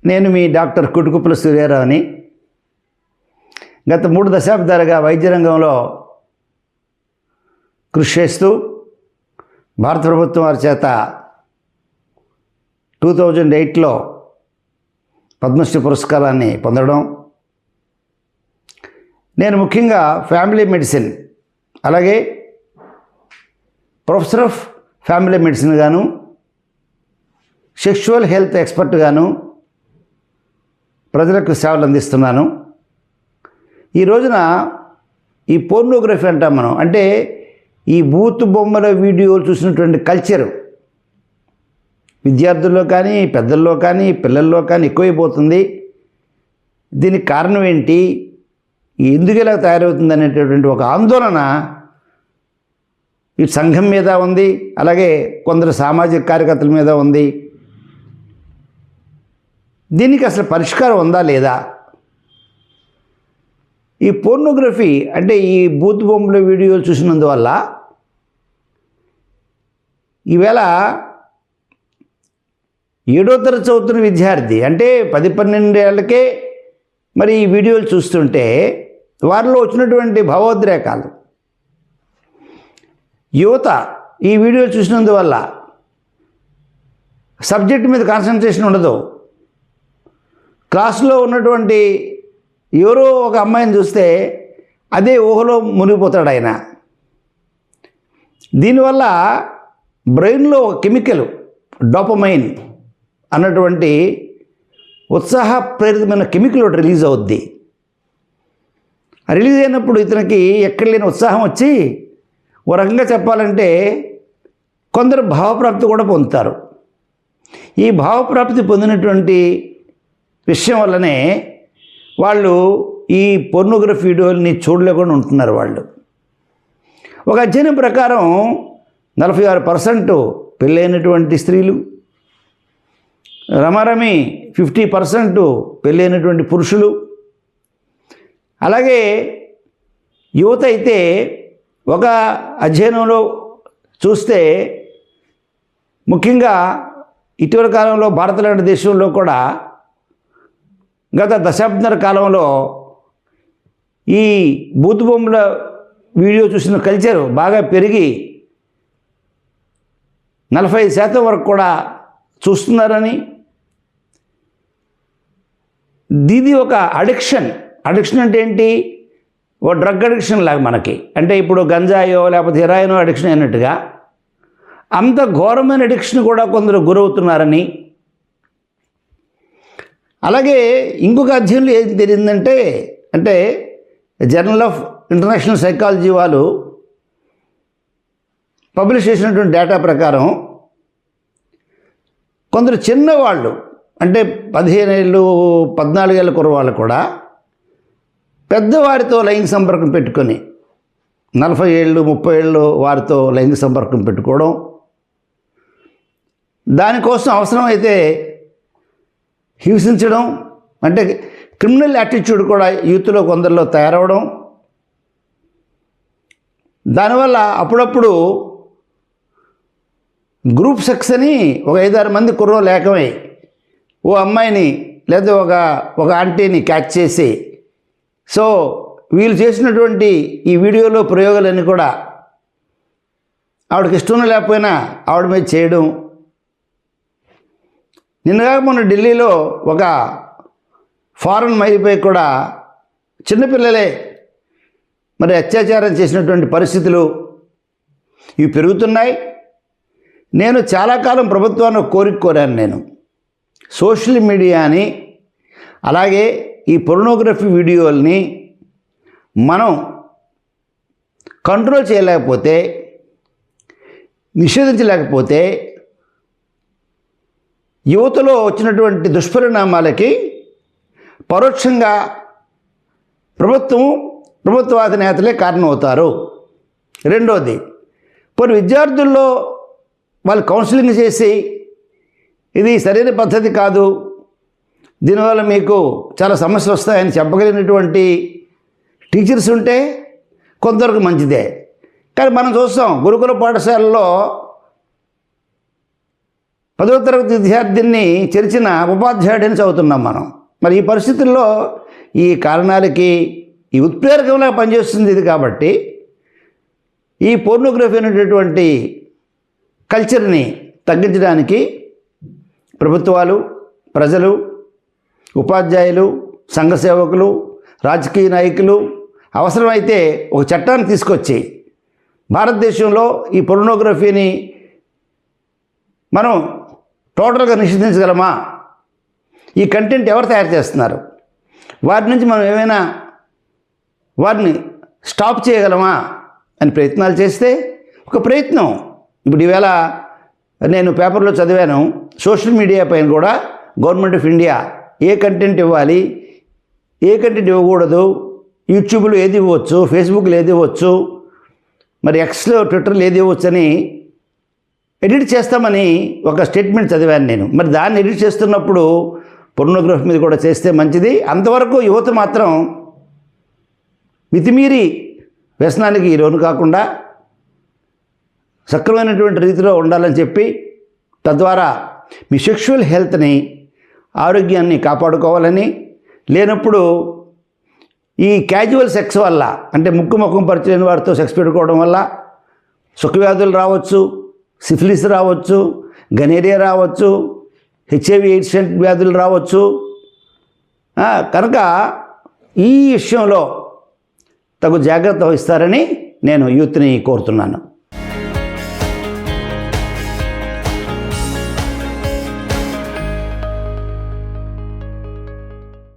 నేను మీ డాక్టర్ కుటుకుప్పల సూర్యారావుని. గత 3 దశాబ్దాలుగా వైద్య రంగంలో కృషి చేస్తూ భారత ప్రభుత్వం వారి చేత 2008లో పద్మశ్రీ పురస్కారాన్ని పొందడం, నేను ముఖ్యంగా ఫ్యామిలీ మెడిసిన్ అలాగే ప్రొఫెసర్ ఆఫ్ ఫ్యామిలీ మెడిసిన్ గాను, సెక్షువల్ హెల్త్ ఎక్స్పర్ట్ గాను ప్రజలకు సేవలు అందిస్తున్నాను. ఈ రోజున ఈ పోర్నోగ్రఫీ అంటాం మనం, అంటే ఈ బూతు బొమ్మల వీడియోలు చూసినటువంటి కల్చరు విద్యార్థుల్లో కానీ, పెద్దల్లో కానీ, పిల్లల్లో కానీ ఎక్కువైపోతుంది. దీనికి కారణం ఏంటి, ఎందుకు ఇలా తయారవుతుంది అనేటటువంటి ఒక ఆందోళన ఈ సంఘం మీద ఉంది, అలాగే కొందరు సామాజిక కార్యకర్తల మీద ఉంది. దీనికి అసలు పరిష్కారం ఉందా లేదా? ఈ పోర్నోగ్రఫీ అంటే ఈ బూత్ బొమ్మల వీడియోలు చూసినందువల్ల ఈవేళ 7వ తరగతి చదువుతున్న విద్యార్థి అంటే 10-12 ఏళ్ళకే మరి ఈ వీడియోలు చూస్తుంటే వారిలో వచ్చినటువంటి భావోద్రేకాలు, యువత ఈ వీడియోలు చూసినందువల్ల సబ్జెక్ట్ మీద కాన్సన్ట్రేషన్ ఉండదు. క్లాసులో ఉన్నటువంటి ఎవరో ఒక అమ్మాయిని చూస్తే అదే ఊహలో మునిగిపోతాడు ఆయన. దీనివల్ల బ్రెయిన్లో ఒక కెమికల్ డోపమైన్ అన్నటువంటి ఉత్సాహప్రేరితమైన కెమికల్ ఒకటి రిలీజ్ అవుద్ది. రిలీజ్ అయినప్పుడు ఇతనికి ఎక్కడ లేని ఉత్సాహం వచ్చి ఓ రకంగా చెప్పాలంటే కొందరు భావప్రాప్తి కూడా పొందుతారు. ఈ భావప్రాప్తి పొందినటువంటి విషయం వల్లనే వాళ్ళు ఈ పోర్నోగ్రఫీ వీడియోని చూడలేకుండా ఉంటున్నారు. వాళ్ళు ఒక అధ్యయనం ప్రకారం 46% పెళ్ళైనటువంటి స్త్రీలు, రమారమి 50% పెళ్ళైనటువంటి పురుషులు, అలాగే యువత అయితే ఒక అధ్యయనంలో చూస్తే ముఖ్యంగా ఇటీవల కాలంలో భారత లాంటి దేశంలో కూడా గత దశాబ్దాల కాలంలో ఈ బూతు బొమ్మల వీడియో చూసిన కల్చర్ బాగా పెరిగి 45% వరకు కూడా చూస్తున్నారని, దీది ఒక అడిక్షన్ అంటే ఏంటి, ఓ డ్రగ్ అడిక్షన్ లాగా మనకి, అంటే ఇప్పుడు గంజాయో లేకపోతే హెరాయినో అడిక్షన్ అయినట్టుగా అంత ఘోరమైన అడిక్షన్ కూడా కొందరు గురవుతున్నారని. అలాగే ఇంకొక అధ్యయనంలో ఏం తెలిసిందంటే, అంటే జర్నల్ ఆఫ్ ఇంటర్నేషనల్ సైకాలజీ వాళ్ళు పబ్లిష్ చేసినటువంటి డేటా ప్రకారం కొందరు చిన్నవాళ్ళు అంటే 15 ఏళ్ళు 14 ఏళ్ళ కుర్రవాళ్ళు కూడా పెద్దవారితో లైంగిక సంపర్కం పెట్టుకొని 40 ఏళ్ళు 30 ఏళ్ళు వారితో లైంగిక సంపర్కం పెట్టుకోవడం, దానికోసం అవసరమైతే హింసించడం, అంటే క్రిమినల్ యాటిట్యూడ్ కూడా యూత్లో కొందరిలో తయారవడం. దానివల్ల అప్పుడప్పుడు గ్రూప్ సెక్స్ అని ఒక 5-6 మంది కుర్రోళ్ళు ఏకమై ఓ అమ్మాయిని లేదా ఒక ఆంటీని క్యాచ్ చేసి, సో వీళ్ళు చేసినటువంటి ఈ వీడియోలో ప్రయోగాలన్నీ కూడా ఆవిడకి ఇష్టం లేకపోయినా ఆవిడ మీద చేయడం. నిన్నగా మొన్న ఢిల్లీలో ఒక ఫారెన్ మైలుపై కూడా చిన్నపిల్లలే మరి అత్యాచారం చేసినటువంటి పరిస్థితులు ఇవి పెరుగుతున్నాయి. నేను చాలా కాలం ప్రభుత్వాన్ని కోరాను. నేను సోషల్ మీడియాని అలాగే ఈ పోర్నోగ్రఫీ వీడియోల్ని మనం కంట్రోల్ చేయలేకపోతే, నిషేధించలేకపోతే యువతలో వచ్చినటువంటి దుష్పరిణామాలకి పరోక్షంగా ప్రభుత్వాధినేతలే కారణమవుతారు. రెండోది, కొన్ని విద్యార్థుల్లో వాళ్ళు కౌన్సిలింగ్ చేసి ఇది సరైన పద్ధతి కాదు, దీనివల్ల మీకు చాలా సమస్యలు వస్తాయని చెప్పగలిగినటువంటి టీచర్స్ ఉంటే కొంతవరకు మంచిదే. కానీ మనం చూస్తాం గురుకుల పాఠశాలలో 10వ తరగతి విద్యార్థిని చెరిచిన ఉపాధ్యాయుడిని చదువుతున్నాం మనం. మరి ఈ పరిస్థితుల్లో ఈ కారణాలకి ఈ ఉత్ప్రేరకంగా పనిచేస్తుంది ఇది. కాబట్టి ఈ పోర్నోగ్రఫీ అనేటటువంటి కల్చర్ని తగ్గించడానికి ప్రభుత్వాలు, ప్రజలు, ఉపాధ్యాయులు, సంఘ సేవకులు, రాజకీయ నాయకులు అవసరమైతే ఒక చట్టాన్ని తీసుకొచ్చి భారతదేశంలో ఈ పోర్నోగ్రఫీని మనం టోటల్గా నిషేధించగలమా? ఈ కంటెంట్ ఎవరు తయారు చేస్తున్నారు? వారి నుంచి మనం ఏమైనా వారిని స్టాప్ చేయగలమా అని ప్రయత్నాలు చేస్తే ఒక ప్రయత్నం. ఇప్పుడు ఈవేళ నేను పేపర్లో చదివాను, సోషల్ మీడియా పైన కూడా government of India A content ఇవ్వాలి, ఏ కంటెంట్ ఇవ్వకూడదు, యూట్యూబ్లో ఏది ఇవ్వచ్చు, ఫేస్బుక్లో ఏది ఇవ్వచ్చు, మరి ఎక్స్లో, ట్విట్టర్లో ఏది ఇవ్వచ్చు అని ఎడిట్ చేస్తామని ఒక స్టేట్మెంట్ చదివాను నేను. మరి దాన్ని ఎడిట్ చేస్తున్నప్పుడు పోర్నోగ్రఫీ మీద కూడా చేస్తే మంచిది. అంతవరకు యువత మాత్రం మితిమీరి వ్యసనానికి లోను కాకుండా సక్రమైనటువంటి రీతిలో ఉండాలని చెప్పి, తద్వారా మీ సెక్షువల్ హెల్త్ని, ఆరోగ్యాన్ని కాపాడుకోవాలని, లేనప్పుడు ఈ క్యాజువల్ సెక్స్ వల్ల, అంటే ముఖం పరిచయం వారితో సెక్స్ పెట్టుకోవడం వల్ల సుఖవ్యాధులు రావచ్చు, సిఫిలిస్ రావచ్చు, గనేరియా రావచ్చు, HIV AIDS వ్యాధులు రావచ్చు. కనుక ఈ విషయంలో తగు జాగ్రత్త వహిస్తారని నేను యూత్ని కోరుతున్నాను.